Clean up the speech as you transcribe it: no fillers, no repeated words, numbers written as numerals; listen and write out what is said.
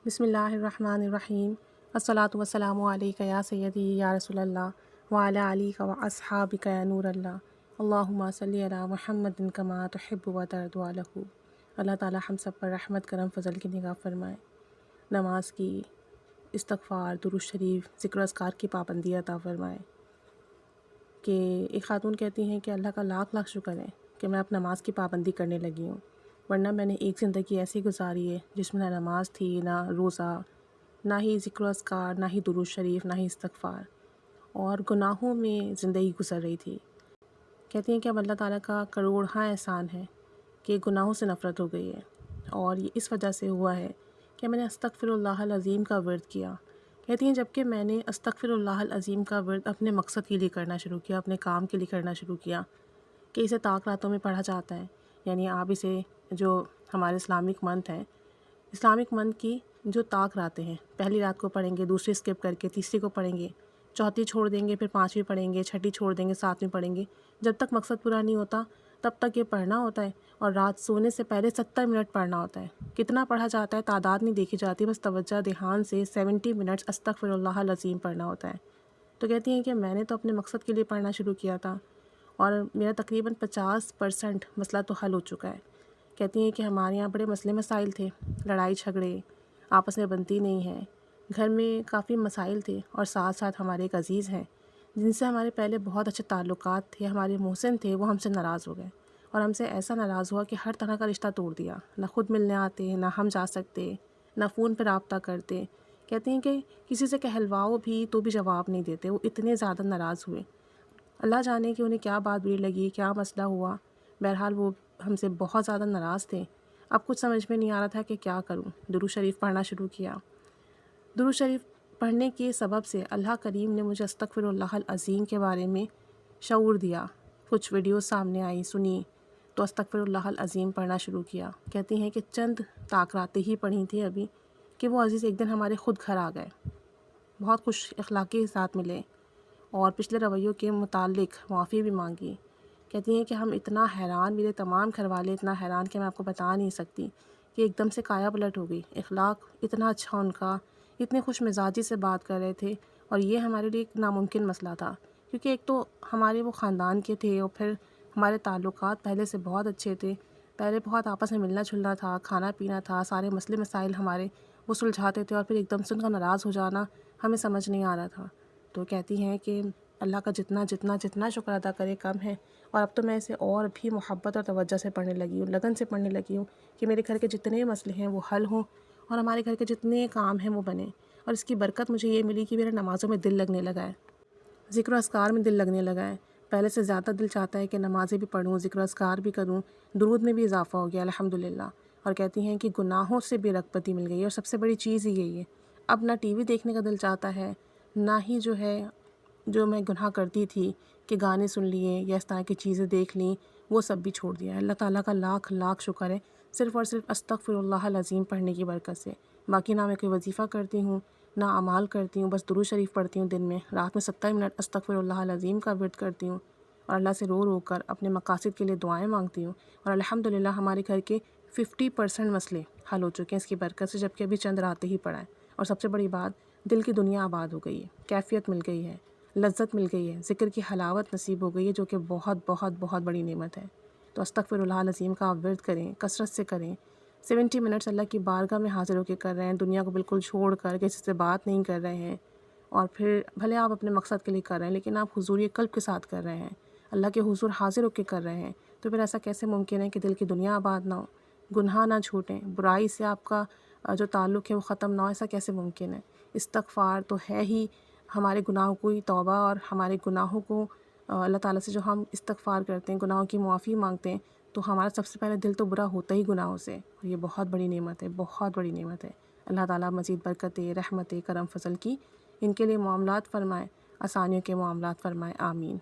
بسم اللہ الرحمن الرحیم۔ الصلاۃ والسلام علیک یا سیدی یا رسول اللہ وعلی علیک و اصحابک یا نور اللہ، اللہم صلی علی محمد کما تحب و ترضی عنہ۔ اللہ تعالی ہم سب پر رحمت کرم فضل کی نگاہ فرمائے، نماز کی، استغفار، درود شریف، ذکر و اذکار کی پابندی عطا فرمائے۔ کہ ایک خاتون کہتی ہیں کہ اللہ کا لاکھ لاکھ شکر ہے کہ میں اب نماز کی پابندی کرنے لگی ہوں، ورنہ میں نے ایک زندگی ایسی گزاری ہے جس میں نہ نماز تھی، نہ روزہ، نہ ہی ذکر و اذکار، نہ ہی درود شریف، نہ ہی استغفار، اور گناہوں میں زندگی گزر رہی تھی۔ کہتی ہیں کہ اب اللہ تعالیٰ کا کروڑہا احسان ہے کہ گناہوں سے نفرت ہو گئی ہے، اور یہ اس وجہ سے ہوا ہے کہ میں نے استغفر اللہ العظیم کا ورد کیا۔ کہتی ہیں جب کہ میں نے استغفر اللہ العظیم کا ورد اپنے مقصد کے لیے کرنا شروع کیا، اپنے کام کے لیے کرنا شروع کیا، کہ اسے طاق راتوں میں پڑھا جاتا ہے، یعنی آپ اسے جو ہمارے اسلامک منتھ ہیں، اسلامک منتھ کی جو طاق راتیں ہیں، پہلی رات کو پڑھیں گے، دوسری اسکپ کر کے تیسری کو پڑھیں گے، چوتھی چھوڑ دیں گے، پھر پانچویں پڑھیں گے، چھٹی چھوڑ دیں گے، ساتویں پڑھیں گے، جب تک مقصد پورا نہیں ہوتا تب تک یہ پڑھنا ہوتا ہے، اور رات سونے سے پہلے 70 منٹ پڑھنا ہوتا ہے۔ کتنا پڑھا جاتا ہے تعداد نہیں دیکھی جاتی، بس توجہ دھیان سے 70 منٹس استغفر اللہ العظیم پڑھنا ہوتا ہے۔ تو کہتی ہیں کہ میں نے تو اپنے مقصد کے لیے پڑھنا شروع کیا تھا، اور میرا تقریباً 50% مسئلہ تو حل ہو چکا ہے۔ کہتی ہیں کہ ہمارے یہاں بڑے مسئلے مسائل تھے، لڑائی جھگڑے آپس میں بنتی نہیں ہیں، گھر میں کافی مسائل تھے، اور ساتھ ساتھ ہمارے ایک عزیز ہیں جن سے ہمارے پہلے بہت اچھے تعلقات تھے، ہمارے محسن تھے، وہ ہم سے ناراض ہو گئے، اور ہم سے ایسا ناراض ہوا کہ ہر طرح کا رشتہ توڑ دیا، نہ خود ملنے آتے، نہ ہم جا سکتے، نہ فون پہ رابطہ کرتے۔ کہتے ہیں کہ کسی سے کہلواؤ بھی تو بھی جواب نہیں دیتے، وہ اتنے زیادہ ناراض ہوئے۔ اللہ جانے کہ انہیں کیا بات بری لگی، کیا مسئلہ ہوا، بہرحال وہ ہم سے بہت زیادہ ناراض تھے۔ اب کچھ سمجھ میں نہیں آ رہا تھا کہ کیا کروں، درود شریف پڑھنا شروع کیا۔ درود شریف پڑھنے کے سبب سے اللہ کریم نے مجھے استغفر اللہ العظیم کے بارے میں شعور دیا، کچھ ویڈیوز سامنے آئی، سنی، تو استغفر اللہ العظیم پڑھنا شروع کیا۔ کہتی ہیں کہ چند طاق راتیں ہی پڑھی تھیں ابھی کہ وہ عزیز ایک دن ہمارے خود گھر آ گئے، بہت خوش اخلاقی کے ساتھ ملے، اور پچھلے رویوں کے متعلق معافی بھی مانگی۔ کہتی ہیں کہ ہم اتنا حیران، میرے تمام گھر والے اتنا حیران کہ میں آپ کو بتا نہیں سکتی، کہ ایک دم سے کایا پلٹ ہو گئی، اخلاق اتنا اچھا ان کا، اتنے خوش مزاجی سے بات کر رہے تھے، اور یہ ہمارے لیے ایک ناممکن مسئلہ تھا، کیونکہ ایک تو ہمارے وہ خاندان کے تھے، اور پھر ہمارے تعلقات پہلے سے بہت اچھے تھے، پہلے بہت آپس میں ملنا جلنا تھا، کھانا پینا تھا، سارے مسئلے مسائل ہمارے وہ سلجھاتے تھے، اور پھر ایک دم سے ان کا ناراض ہو جانا ہمیں سمجھ نہیں آ رہا تھا۔ تو کہتی ہیں کہ اللہ کا جتنا جتنا جتنا شکر ادا کرے کم ہے، اور اب تو میں اسے اور بھی محبت اور توجہ سے پڑھنے لگی ہوں، لگن سے پڑھنے لگی ہوں، کہ میرے گھر کے جتنے مسئلے ہیں وہ حل ہوں، اور ہمارے گھر کے جتنے کام ہیں وہ بنیں۔ اور اس کی برکت مجھے یہ ملی کہ میرا نمازوں میں دل لگنے لگا ہے، ذکر و اذکار میں دل لگنے لگا ہے، پہلے سے زیادہ دل چاہتا ہے کہ نمازیں بھی پڑھوں، ذکر و اذکار بھی کروں، درود میں بھی اضافہ ہو گیا الحمدللہ۔ اور کہتی ہیں کہ گناہوں سے بھی رغبتی مل گئی ہے، اور سب سے بڑی چیز ہی یہی ہے، اب نہ ٹی وی دیکھنے کا دل چاہتا ہے، نہ ہی جو میں گناہ کرتی تھی کہ گانے سن لیے یا اس طرح کی چیزیں دیکھ لیں، وہ سب بھی چھوڑ دیا ہے۔ اللہ تعالیٰ کا لاکھ لاکھ شکر ہے، صرف اور صرف استغفر اللہ العظیم پڑھنے کی برکت سے۔ باقی نہ میں کوئی وظیفہ کرتی ہوں، نہ اعمال کرتی ہوں، بس درود شریف پڑھتی ہوں دن میں، رات میں 70 منٹ استغفر اللہ العظیم کا ورد کرتی ہوں، اور اللہ سے رو رو کر اپنے مقاصد کے لیے دعائیں مانگتی ہوں، اور الحمدللہ ہمارے گھر کے 50% مسئلے حل ہو چکے ہیں اس کی برکت سے، جبکہ ابھی چند راتیں ہی پڑھا ہے۔ اور سب سے بڑی بات، دل کی دنیا آباد ہو گئی ہے، کیفیت مل گئی ہے، لذت مل گئی ہے، ذکر کی حلاوت نصیب ہو گئی ہے، جو کہ بہت بہت بہت بڑی نعمت ہے۔ تو استغفر اللہ العظیم کا آپ ورد کریں، کثرت سے کریں، 70 منٹس اللہ کی بارگاہ میں حاضر ہو کے کر رہے ہیں، دنیا کو بالکل چھوڑ کر، کسی سے بات نہیں کر رہے ہیں، اور پھر بھلے آپ اپنے مقصد کے لیے کر رہے ہیں لیکن آپ حضور قلب کے ساتھ کر رہے ہیں، اللہ کے حضور حاضر ہو کے کر رہے ہیں، تو پھر ایسا کیسے ممکن ہے کہ دل کی دنیا آباد نہ ہو، گناہ نہ چھوٹیں، برائی سے آپ کا جو تعلق ہے وہ ختم نہ ہو، ایسا کیسے ممکن ہے؟ استغفار تو ہے ہی ہمارے گناہوں کو توبہ، اور ہمارے گناہوں کو اللہ تعالیٰ سے جو ہم استغفار کرتے ہیں، گناہوں کی معافی مانگتے ہیں، تو ہمارا سب سے پہلے دل تو برا ہوتا ہی گناہوں سے، اور یہ بہت بڑی نعمت ہے، بہت بڑی نعمت ہے۔ اللہ تعالیٰ مزید برکت، رحمت، کرم فضل کی ان کے لیے معاملات فرمائے، آسانیوں کے معاملات فرمائے، آمین۔